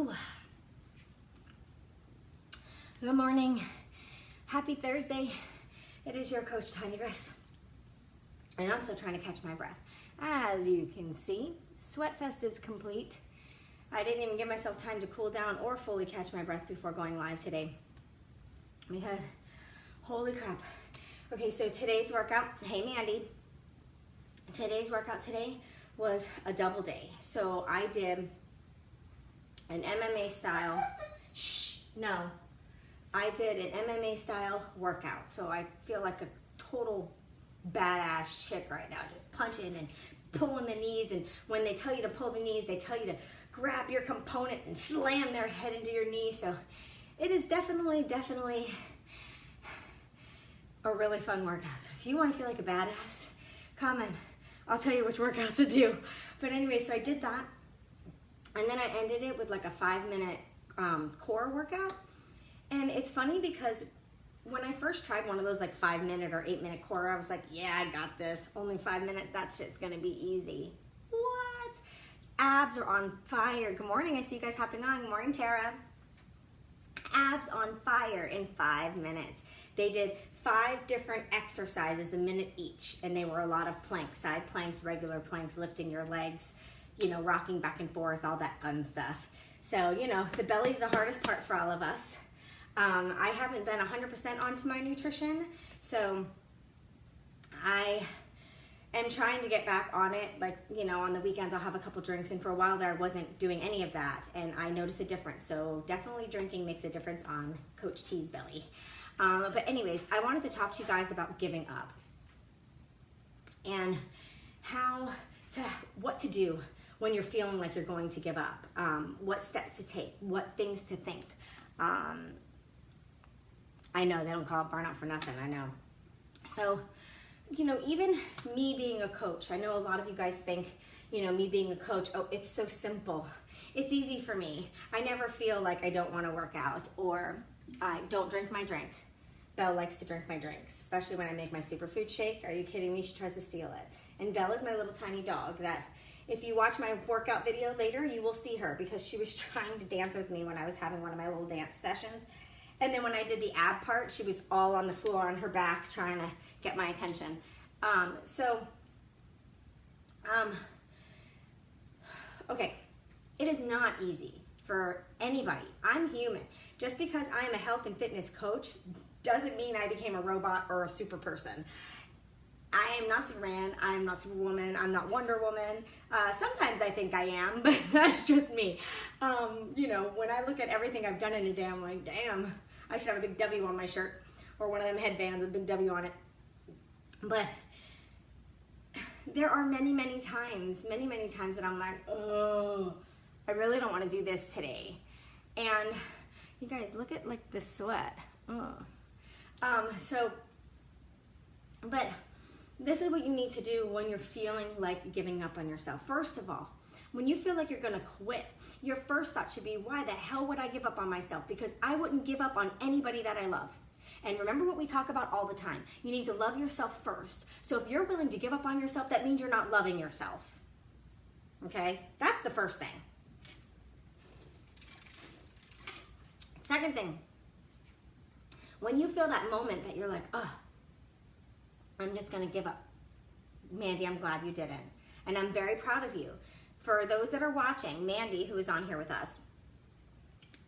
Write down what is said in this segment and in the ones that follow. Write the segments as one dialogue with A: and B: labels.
A: Woo. Good morning. Happy Thursday. It is your coach, Tanya Grace. And I'm still trying to catch my breath. As you can see, Sweatfest is complete. I didn't even give myself time to cool down or fully catch my breath before going live today. Because, holy crap. Okay, so today's workout, hey Mandy. Today's workout today was a double day. So I did an MMA style, I did an MMA style workout. So I feel like a total badass chick right now, just punching and pulling the knees. And when they tell you to pull the knees, they tell you to grab your component and slam their head into your knee. So it is definitely a really fun workout. So if you want to feel like a badass, comment. I'll tell you which workout to do. But anyway, so I did that. And then I ended it with like a 5-minute core workout. And it's funny because when I first tried one of those like 5-minute or 8-minute core, I was like, yeah, I got this. Only 5 minutes, that shit's gonna be easy. What? Abs are on fire. Good morning, I see you guys hopping on. Good morning, Tara. Abs on fire in 5 minutes. They did 5 different exercises, a minute each, and they were a lot of planks, side planks, regular planks, lifting your legs, you know, rocking back and forth, all that fun stuff. So, you know, the belly's the hardest part for all of us. I haven't been 100% onto my nutrition, so I am trying to get back on it. Like, you know, on the weekends I'll have a couple drinks, and for a while there I wasn't doing any of that, and I noticed a difference. So definitely drinking makes a difference on Coach T's belly. But anyways, I wanted to talk to you guys about giving up and what to do when you're feeling like you're going to give up, what steps to take, what things to think. I know they don't call it burnout for nothing, I know. So, you know, even me being a coach, I know a lot of you guys think, you know, me being a coach, oh, it's so simple. It's easy for me. I never feel like I don't want to work out or I don't drink my drink. Belle likes to drink my drinks, especially when I make my superfood shake. Are you kidding me? She tries to steal it. And Belle is my little tiny dog that if you watch my workout video later, you will see her because she was trying to dance with me when I was having one of my little dance sessions. And then when I did the ab part, she was all on the floor on her back trying to get my attention. Okay, it is not easy for anybody. I'm human. Just because I'm a health and fitness coach doesn't mean I became a robot or a super person. I am not Superman, I'm not Superwoman, I'm not Wonder Woman. Sometimes I think I am, but that's just me. You know, when I look at everything I've done in a day, I'm like, damn, I should have a big W on my shirt or one of them headbands with a big W on it. But there are many times that I'm like, oh, I really don't want to do this today. And you guys, look at like the sweat. But this is what you need to do when you're feeling like giving up on yourself. First of all, when you feel like you're gonna quit, your first thought should be, why the hell would I give up on myself? Because I wouldn't give up on anybody that I love. And remember what we talk about all the time. You need to love yourself first. So if you're willing to give up on yourself, that means you're not loving yourself. Okay? That's the first thing. Second thing, when you feel that moment that you're like, oh, I'm just gonna give up. Mandy, I'm glad you didn't. And I'm very proud of you. For those that are watching, Mandy, who is on here with us,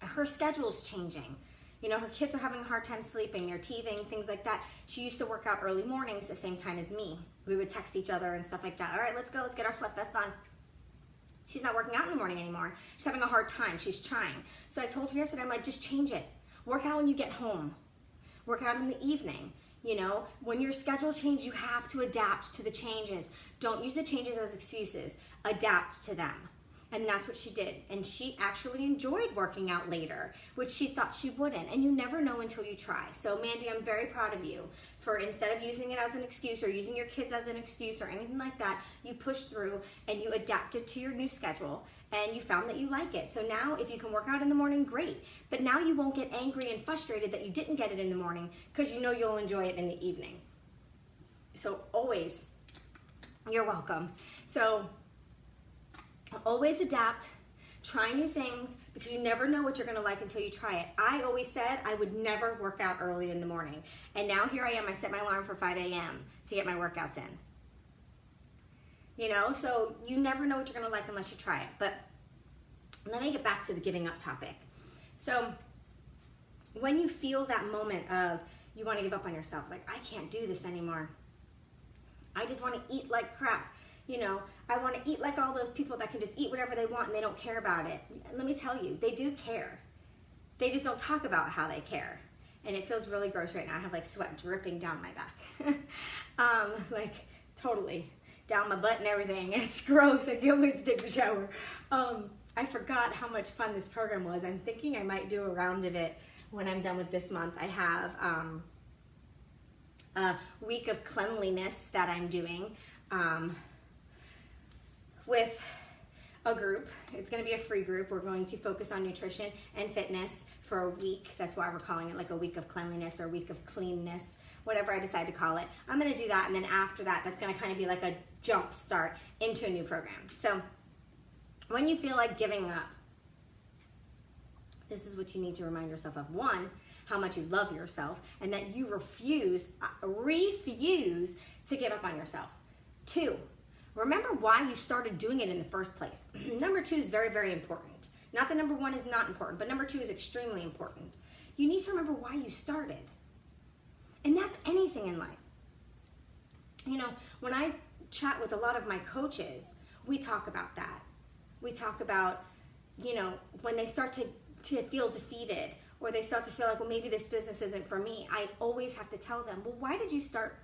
A: her schedule's changing. You know, her kids are having a hard time sleeping, they're teething, things like that. She used to work out early mornings the same time as me. We would text each other and stuff like that. All right, let's go, let's get our Sweatfest on. She's not working out in the morning anymore. She's having a hard time, she's trying. So I told her yesterday, I'm like, just change it. Work out when you get home. Work out in the evening. You know, when your schedule changes, you have to adapt to the changes. Don't use the changes as excuses. Adapt to them. And that's what she did. And she actually enjoyed working out later, which she thought she wouldn't. And you never know until you try. So Mandy, I'm very proud of you for, instead of using it as an excuse or using your kids as an excuse or anything like that, you pushed through and you adapted to your new schedule and you found that you like it. So now if you can work out in the morning, great. But now you won't get angry and frustrated that you didn't get it in the morning because you know you'll enjoy it in the evening. So always, you're welcome. So always adapt Try new things because you never know what you're going to like until you try it. I always said I would never work out early in the morning. And now here I am. I set my alarm for 5 a.m. to get my workouts in. You know, so you never know what you're going to like unless you try it. But let me get back to the giving up topic. So when you feel that moment of you want to give up on yourself, like, I can't do this anymore. I just want to eat like crap. You know, I want to eat like all those people that can just eat whatever they want and they don't care about it. Let me tell you, they do care. They just don't talk about how they care. And it feels really gross right now. I have like sweat dripping down my back. Like totally down my butt and everything. It's gross. I can't wait to take a shower. I forgot how much fun this program was. I'm thinking I might do a round of it when I'm done with this month. I have a week of cleanliness that I'm doing with a group. It's going to be a free group. We're going to focus on nutrition and fitness for a week. That's why we're calling it like a week of cleanliness or a week of cleanness, whatever I decide to call it. I'm going to do that, and then after that, that's going to kind of be like a jump start into a new program. So when you feel like giving up, this is what you need to remind yourself of. One, how much you love yourself and that you refuse to give up on yourself. Two, remember why you started doing it in the first place. Number two is very, very important. Not that number one is not important, but number two is extremely important. You need to remember why you started. And that's anything in life. You know, when I chat with a lot of my coaches, we talk about that. We talk about, you know, when they start to feel defeated or they start to feel like, well, maybe this business isn't for me. I always have to tell them, well, why did you start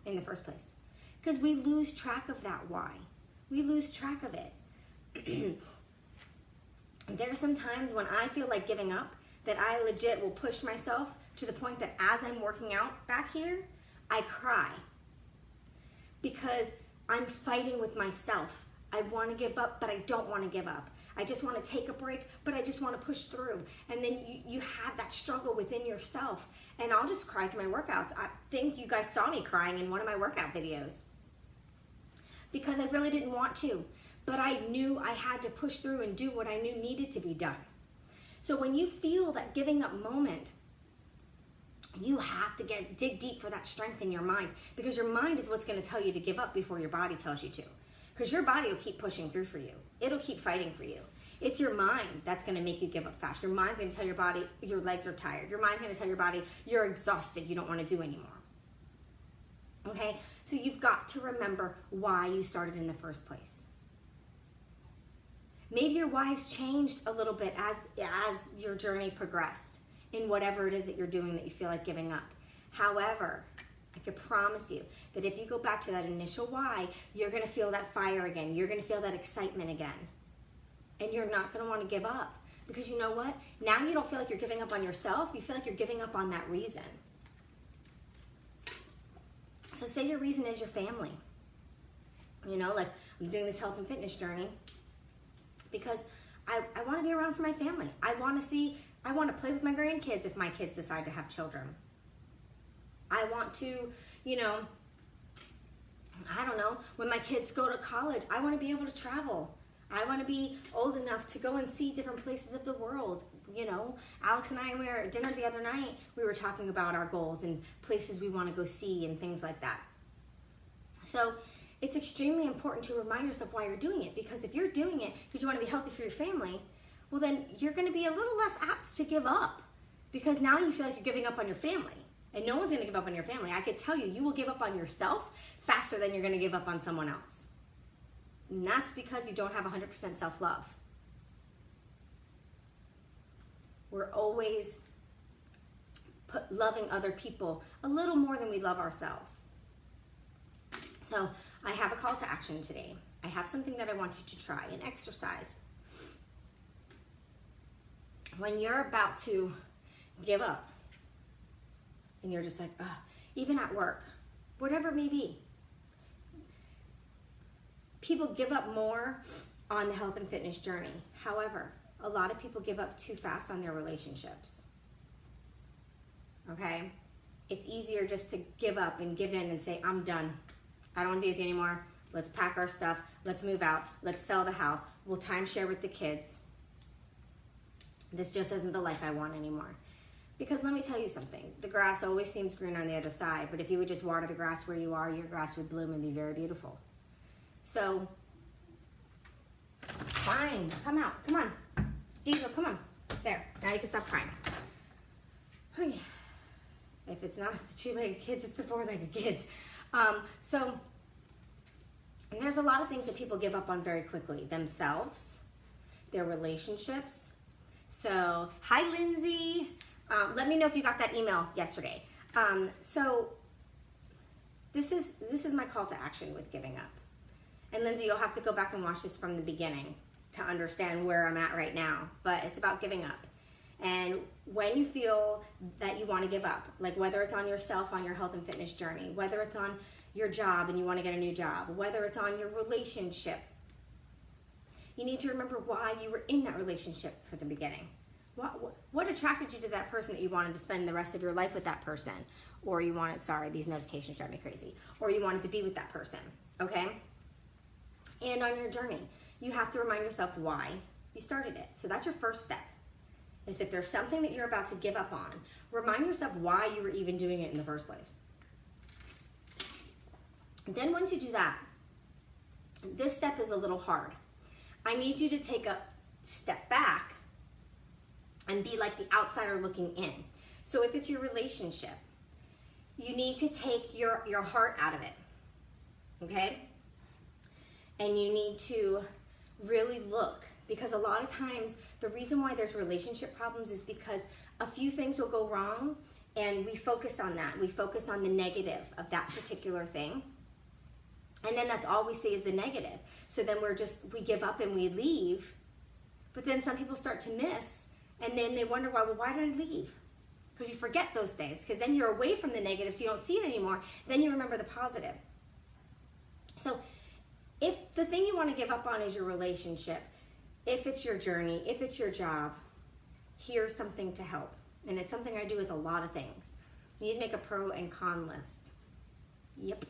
A: in the first place? Because we lose track of that why. We lose track of it. There are some times when I feel like giving up that I legit will push myself to the point that as I'm working out back here, I cry. Because I'm fighting with myself. I want to give up, but I don't want to give up. I just want to take a break, but I just want to push through. And then you have that struggle within yourself. And I'll just cry through my workouts. I think you guys saw me crying in one of my workout videos. Because I really didn't want to. But I knew I had to push through and do what I knew needed to be done. So when you feel that giving up moment, you have to dig deep for that strength in your mind. Because your mind is what's going to tell you to give up before your body tells you to. Because your body will keep pushing through for you. It'll keep fighting for you. It's your mind that's going to make you give up fast. Your mind's going to tell your body your legs are tired. Your mind's going to tell your body you're exhausted. You don't want to do anymore. Okay? So you've got to remember why you started in the first place. Maybe your why has changed a little bit as your journey progressed in whatever it is that you're doing that you feel like giving up. However, I can promise you that if you go back to that initial why, you're going to feel that fire again. You're going to feel that excitement again. And you're not going to want to give up. Because you know what? Now you don't feel like you're giving up on yourself. You feel like you're giving up on that reason. So say your reason is your family. You know, like I'm doing this health and fitness journey because I want to be around for my family. I want to play with my grandkids if my kids decide to have children. I want to, you know, I don't know, when my kids go to college, I want to be able to travel. I want to be old enough to go and see different places of the world. You know, Alex and I were at dinner the other night. We were talking about our goals and places we want to go see and things like that. So it's extremely important to remind yourself why you're doing it. Because if you're doing it because you want to be healthy for your family, well then you're going to be a little less apt to give up. Because now you feel like you're giving up on your family. And no one's going to give up on your family. I could tell you, you will give up on yourself faster than you're going to give up on someone else. And that's because you don't have 100% self-love. We're always loving other people a little more than we love ourselves. So I have a call to action today. I have something that I want you to try, an exercise. When you're about to give up, and you're just like, ugh, even at work, whatever it may be. People give up more on the health and fitness journey. However, a lot of people give up too fast on their relationships. Okay? It's easier just to give up and give in and say, I'm done. I don't want to be with you anymore. Let's pack our stuff. Let's move out. Let's sell the house. We'll timeshare with the kids. This just isn't the life I want anymore. Because let me tell you something, the grass always seems greener on the other side, but if you would just water the grass where you are, your grass would bloom and be very beautiful. So, fine, come out, come on. Diesel, come on. There, now you can stop crying. Okay. If it's not the two-legged kids, it's the four-legged kids. So, and there's a lot of things that people give up on very quickly. Themselves, their relationships. So, hi Lindsay. Let me know if you got that email yesterday. So, this is my call to action with giving up. And Lindsay, you'll have to go back and watch this from the beginning to understand where I'm at right now. But it's about giving up. And when you feel that you want to give up, like whether it's on yourself, on your health and fitness journey, whether it's on your job and you want to get a new job, whether it's on your relationship, you need to remember why you were in that relationship from the beginning. What attracted you to that person that you wanted to spend the rest of your life with that person? Or you wanted, sorry, these notifications drive me crazy. Or you wanted to be with that person, okay? And on your journey, you have to remind yourself why you started it. So that's your first step. Is if there's something that you're about to give up on, remind yourself why you were even doing it in the first place. And then once you do that, this step is a little hard. I need you to take a step back and be like the outsider looking in. So if it's your relationship, you need to take your heart out of it, okay? And you need to really look. Because a lot of times, the reason why there's relationship problems is because a few things will go wrong and we focus on that. We focus on the negative of that particular thing. And then that's all we see is the negative. So then we give up and we leave. But then some people start to miss and then they wonder why did I leave? Because you forget those things. Because then you're away from the negative so you don't see it anymore. Then you remember the positive. So if the thing you want to give up on is your relationship, if it's your journey, if it's your job, here's something to help. And it's something I do with a lot of things. You need to make a pro and con list. Yep.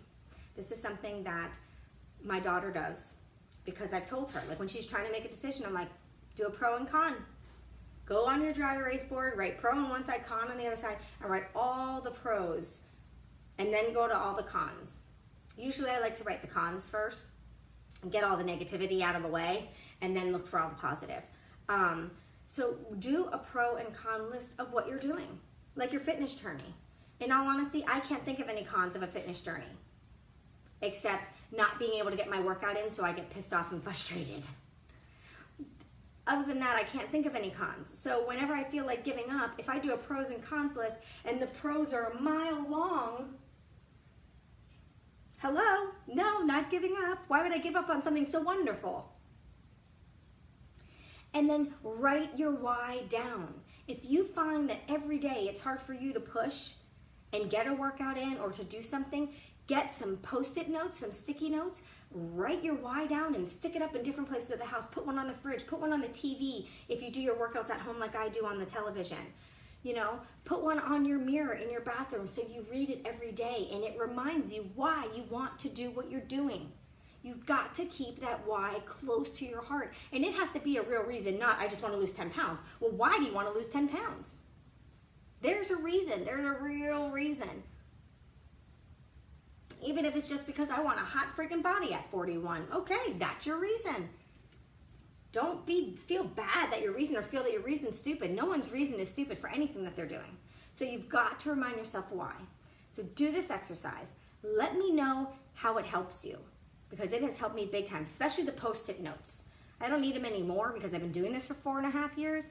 A: This is something that my daughter does because I've told her, like when she's trying to make a decision, I'm like, do a pro and con. Go on your dry erase board, write pro on one side, con on the other side, and write all the pros, and then go to all the cons. Usually I like to write the cons first and get all the negativity out of the way, and then look for all the positive. So do a pro and con list of what you're doing, like your fitness journey. In all honesty, I can't think of any cons of a fitness journey, except not being able to get my workout in, so I get pissed off and frustrated. Other than that, I can't think of any cons. So whenever I feel like giving up, if I do a pros and cons list, and the pros are a mile long, hello? No, not giving up. Why would I give up on something so wonderful? And then write your why down. If you find that every day it's hard for you to push and get a workout in or to do something, get some Post-it notes, some sticky notes, write your why down and stick it up in different places of the house. Put one on the fridge, put one on the TV if you do your workouts at home like I do on the television. You know, put one on your mirror in your bathroom so you read it every day and it reminds you why you want to do what you're doing. You've got to keep that why close to your heart. And it has to be a real reason, not I just want to lose 10 pounds. Well, why do you want to lose 10 pounds? There's a reason. There's a real reason. Even if it's just because I want a hot freaking body at 41. Okay, that's your reason. Don't feel bad that your reason or feel that your reason's stupid. No one's reason is stupid for anything that they're doing. So you've got to remind yourself why. So do this exercise. Let me know how it helps you, because it has helped me big time, especially the Post-it notes. I don't need them anymore because I've been doing this for 4.5 years.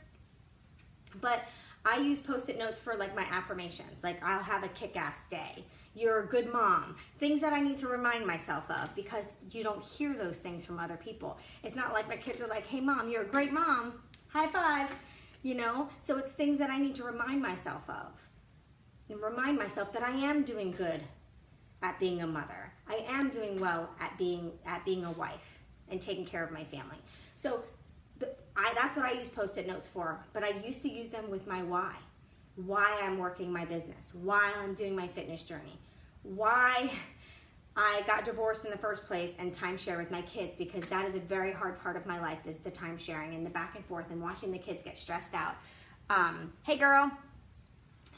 A: But I use Post-it notes for like my affirmations. Like I'll have a kick-ass day. You're a good mom. Things that I need to remind myself of because you don't hear those things from other people. It's not like my kids are like, hey mom, you're a great mom. High five. You know? So it's things that I need to remind myself of. And remind myself that I am doing good at being a mother. I am doing well at being a wife and taking care of my family. So that's what I use Post-it notes for, but I used to use them with my why I'm working my business, why I'm doing my fitness journey, why I got divorced in the first place and timeshare with my kids, because that is a very hard part of my life, is the time sharing and the back and forth and watching the kids get stressed out. Hey girl.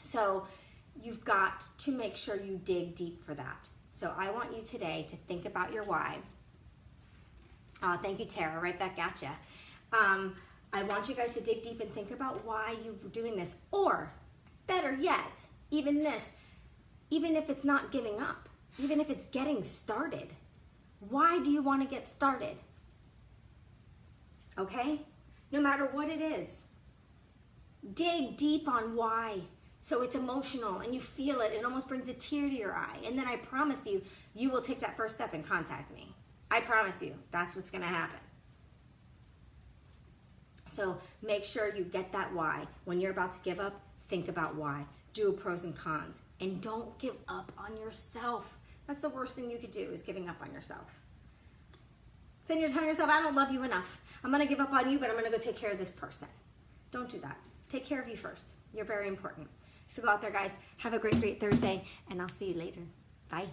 A: So you've got to make sure you dig deep for that. So I want you today to think about your why. Thank you, Tara. Right back at ya. I want you guys to dig deep and think about why you're doing this. Or better yet, even this, even if it's not giving up, even if it's getting started, why do you want to get started? Okay? No matter what it is, dig deep on why. So it's emotional and you feel it. It almost brings a tear to your eye. And then I promise you, you will take that first step and contact me. I promise you, that's what's going to happen. So make sure you get that why. When you're about to give up, think about why. Do pros and cons. And don't give up on yourself. That's the worst thing you could do, is giving up on yourself. Then you're telling yourself, I don't love you enough. I'm going to give up on you, but I'm going to go take care of this person. Don't do that. Take care of you first. You're very important. So go out there, guys. Have a great, great Thursday, and I'll see you later. Bye.